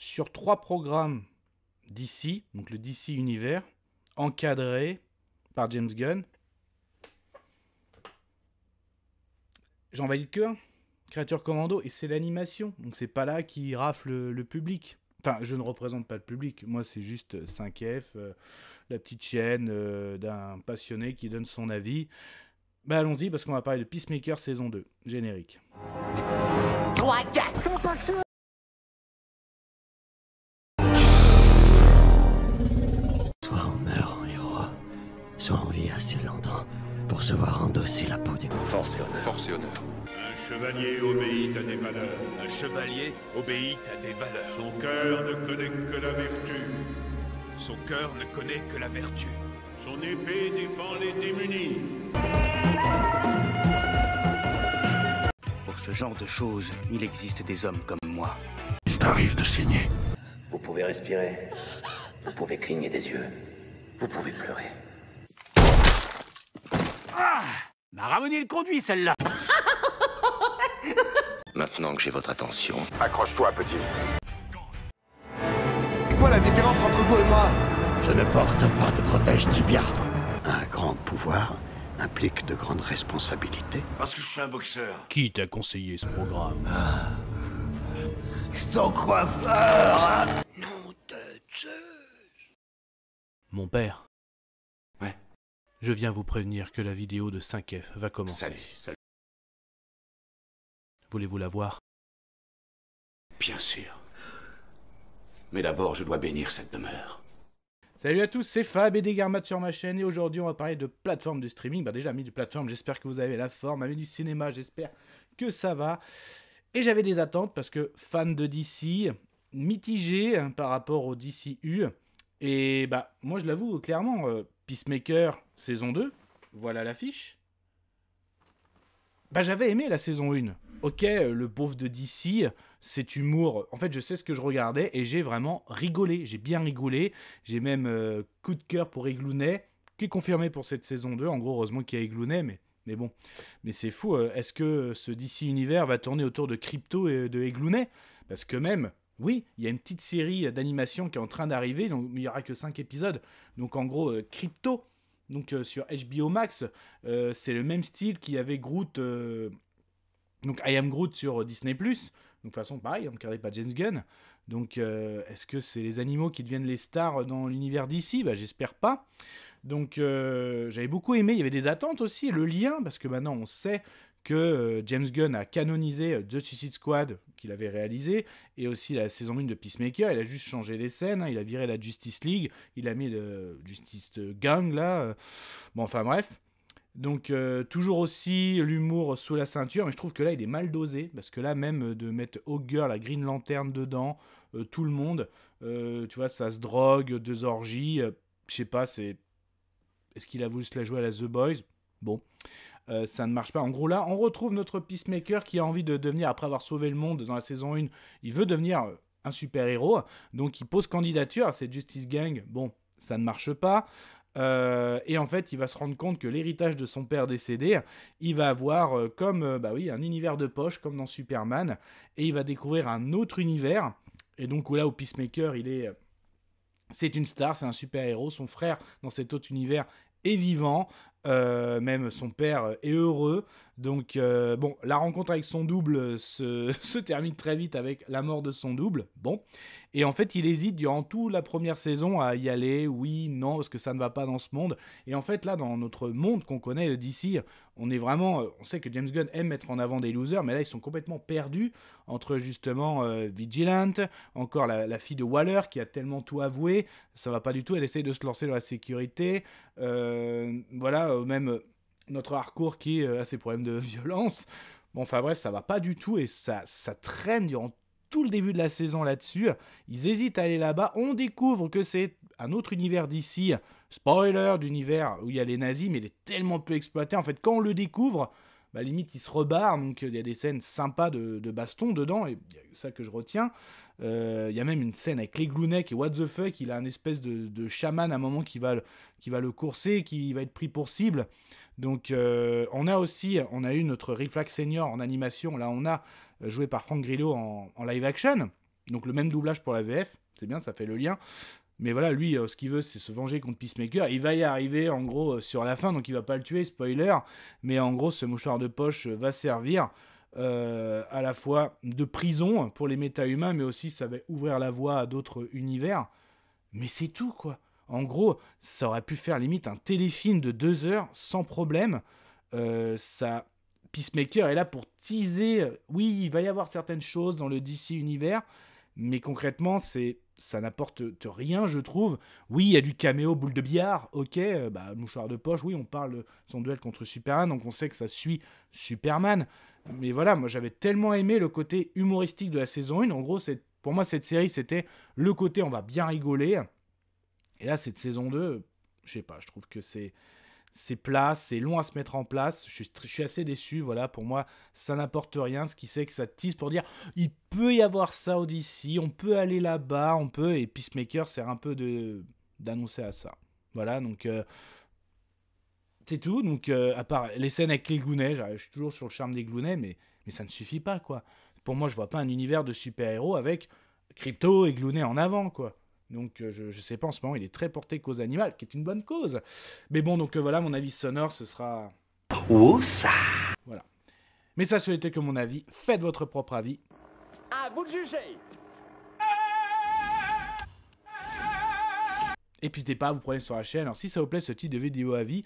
sur 3 programmes DC, donc le DC Univers, encadré par James Gunn. J'en valide que un, Creature Commando, et c'est l'animation, donc c'est pas là qui rafle le public. Enfin, je ne représente pas le public, moi c'est juste 5F, la petite chaîne d'un passionné qui donne son avis. Bah allons-y, parce qu'on va parler de Peacemaker saison 2, générique. 3, 4. Soit on meurt en héros, soit on vit assez longtemps pour se voir endosser la peau du Force et honneur. Force et honneur. Un chevalier obéit à des valeurs. Un chevalier obéit à des valeurs. Son cœur ne connaît que la vertu. Son cœur ne connaît que la vertu. Son épée défend les démunis. Pour ce genre de choses, il existe des hommes comme moi. Il t'arrive de saigner. Vous pouvez respirer. Vous pouvez cligner des yeux. Vous pouvez pleurer. M'a ramené le conduit, celle-là. Maintenant que j'ai votre attention, Accroche-toi, petit. C'est quoi la différence entre vous et moi? Je ne porte pas de protège tibia. Un grand pouvoir implique de grandes responsabilités. Parce que je suis un boxeur. Qui t'a conseillé ce programme? Ton coiffeur. Mon père. Ouais. Je viens vous prévenir que la vidéo de 5F va commencer. Salut. Voulez-vous la voir? Bien sûr. Mais d'abord, je dois bénir cette demeure. Salut à tous, c'est Fab et Desgarmat sur ma chaîne, et aujourd'hui on va parler de plateforme de streaming. Bah déjà, amis de plateforme, j'espère que vous avez la forme, amis du cinéma, j'espère que ça va. Et j'avais des attentes parce que fan de DC, mitigé par rapport au DCU. Et bah, moi je l'avoue clairement, Peacemaker saison 2, voilà l'affiche. Bah j'avais aimé la saison 1. Ok, le pauvre de DC, cet humour, en fait je sais ce que je regardais et j'ai vraiment rigolé, j'ai bien rigolé. J'ai même coup de cœur pour Egloonet, qui est confirmé pour cette saison 2, en gros heureusement qu'il y a Egloonet, mais bon. Mais c'est fou, est-ce que ce DC Univers va tourner autour de Crypto et de Egloonet? Parce que même... Oui, il y a une petite série d'animation qui est en train d'arriver, donc il n'y aura que 5 épisodes. Donc en gros, Crypto, donc sur HBO Max, c'est le même style qu'il y avait Groot, donc I Am Groot sur Disney+. Donc de toute façon, pareil, encadré par James Gunn. Donc est-ce que c'est les animaux qui deviennent les stars dans l'univers d'ici? Bah j'espère pas. Donc j'avais beaucoup aimé, il y avait des attentes aussi, le lien, parce que maintenant on sait que James Gunn a canonisé The Suicide Squad qu'il avait réalisé, et aussi la saison 1 de Peacemaker. Il a juste changé les scènes, hein, il a viré la Justice League, il a mis le Justice Gang là, bon enfin bref. Donc toujours aussi l'humour sous la ceinture, mais je trouve que là il est mal dosé, parce que là même de mettre Hawkgirl, la Green Lantern dedans, tout le monde, tu vois, ça se drogue, 2 orgies, je sais pas, c'est... Est-ce qu'il a voulu se la jouer à la The Boys? Bon, ça ne marche pas. En gros, là, on retrouve notre Peacemaker qui a envie de devenir, après avoir sauvé le monde dans la saison 1, il veut devenir un super-héros. Donc, il pose candidature à cette Justice Gang. Bon, ça ne marche pas. Et en fait, il va se rendre compte que l'héritage de son père décédé, il va avoir comme, bah oui, un univers de poche, comme dans Superman. Et il va découvrir un autre univers. Et donc, là où Peacemaker, il est... c'est une star, c'est un super-héros. Son frère, dans cet autre univers, est vivant. Même son père est heureux. Donc, bon, la rencontre avec son double se termine très vite avec la mort de son double. Bon. Et en fait, il hésite durant toute la première saison à y aller, oui, non, parce que ça ne va pas dans ce monde. Et en fait, là, dans notre monde qu'on connaît d'ici, on est vraiment... on sait que James Gunn aime mettre en avant des losers, mais là, ils sont complètement perdus entre, justement, Vigilante, encore la fille de Waller, qui a tellement tout avoué. Ça va pas du tout, elle essaye de se lancer dans la sécurité. Voilà, même notre Harcourt qui a ses problèmes de violence. Bon, enfin bref, ça va pas du tout, et ça traîne durant tout le début de la saison là-dessus. Ils hésitent à aller là-bas. On découvre que c'est un autre univers d'ici. Spoiler d'univers où il y a les nazis, mais il est tellement peu exploité. En fait, quand on le découvre, bah, limite, il se rebarre. Donc, il y a des scènes sympas de baston dedans. Et il y a ça que je retiens. Il y a même une scène avec l'Egloonet qui est what the fuck. Il a un espèce de chaman à un moment qui va le courser, qui va être pris pour cible. Donc, on a eu notre Rick Flag Senior en animation. Là, on a joué par Frank Grillo en live action. Donc le même doublage pour la VF, c'est bien, ça fait le lien. Mais voilà, lui, ce qu'il veut, c'est se venger contre Peacemaker. Il va y arriver, en gros, sur la fin, donc il va pas le tuer, spoiler. Mais en gros, ce mouchoir de poche va servir à la fois de prison pour les méta-humains, mais aussi ça va ouvrir la voie à d'autres univers. Mais c'est tout, quoi. En gros, ça aurait pu faire limite un téléfilm de 2 heures sans problème. Peacemaker est là pour teaser. Oui, il va y avoir certaines choses dans le DC univers, mais concrètement, ça n'apporte rien, je trouve. Oui, il y a du caméo boule de billard, ok, mouchoir de poche, oui, on parle de son duel contre Superman, donc on sait que ça suit Superman. Mais voilà, moi j'avais tellement aimé le côté humoristique de la saison 1. En gros, pour moi, cette série, c'était le côté on va bien rigoler. Et là, cette saison 2, je sais pas, je trouve que c'est plat, c'est long à se mettre en place. Je suis assez déçu, voilà, pour moi, ça n'apporte rien. Ce qui c'est que ça tease pour dire, il peut y avoir ça au DC, on peut aller là-bas, et Peacemaker sert un peu d'annoncer à ça. Voilà, donc c'est tout. Donc, à part les scènes avec les Glooney, je suis toujours sur le charme des Glooney, mais ça ne suffit pas, quoi. Pour moi, je vois pas un univers de super-héros avec Crypto et Glooney en avant, quoi. Donc je sais pas, en ce moment il est très porté cause animale, qui est une bonne cause. Mais bon, donc voilà, mon avis sonore, ce sera... Où ça? Voilà. Mais ça, ce n'était que mon avis. Faites votre propre avis. À vous de juger. Et puis n'hésitez pas à vous prenez sur la chaîne. Alors si ça vous plaît ce type de vidéo avis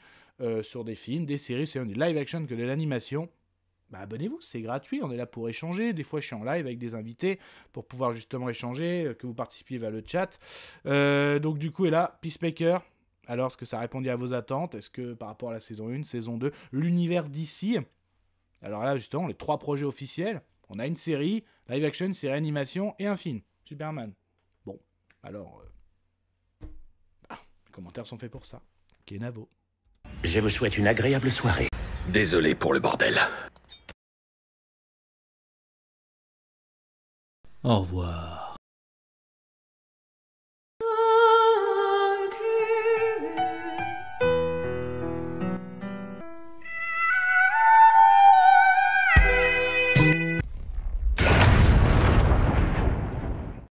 sur des films, des séries, c'est du live action que de l'animation, abonnez-vous, c'est gratuit, on est là pour échanger. Des fois je suis en live avec des invités pour pouvoir justement échanger, que vous participiez vers le chat. Donc du coup, et là, Peacemaker, alors est-ce que ça répondit à vos attentes? Est-ce que par rapport à la saison 1, saison 2, l'univers d'ici? Alors là justement, les 3 projets officiels, on a une série, live action, une série animation et un film, Superman. Bon, alors... les commentaires sont faits pour ça. Kenavo. Je vous souhaite une agréable soirée. Désolé pour le bordel. Au revoir.